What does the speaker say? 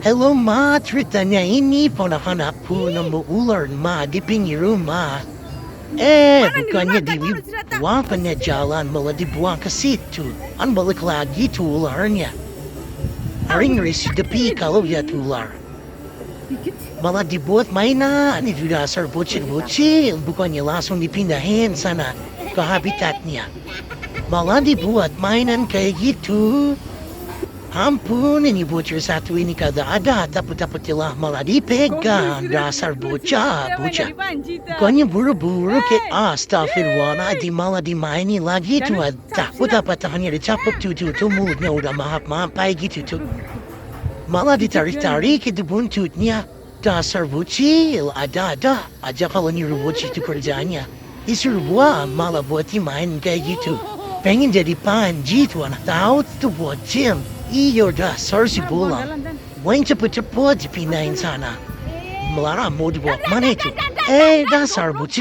Hello ma, ceritanya ini ponakan aku nemu ular ma di pinggir rumah. Mana nih, Bukannya Lurah? Tadi cerita. dibuangkannya jalan malah dibuang ke situ. Kan balik lagi tuh ularnya. Hari ngeri depi kalau lihat ular. Dikit. Malah dibuat mainan itu dasar bocil-bocil. Bukannya langsung dipindahin sana ke habitatnya. Malah dibuat mainan kayak gitu. Ampun, ini bocil satu ini kagak ada, dapat-dapatilah malah dipegang. Dasar bocah. Bukannya buru-buru ke astagfirullahaladzim malah dimainin lagi tuh. Dapat tangannya dicapuk tuh mulutnya udah mahap-mapai gitu tuh. Malah ditarik-tarik itu buntutnya. Dasar bocil, ada-ada aja kalau nyuruh bocil itu kerjanya. Disuruh buang malah buat main kayak gitu. Pengen jadi panji tuh anak tahu tuh bocil. Iyo dasar si bola. Main cepet-cepet dipindahin sana. Melarang mau dibawa mana itu? Dasar bocil.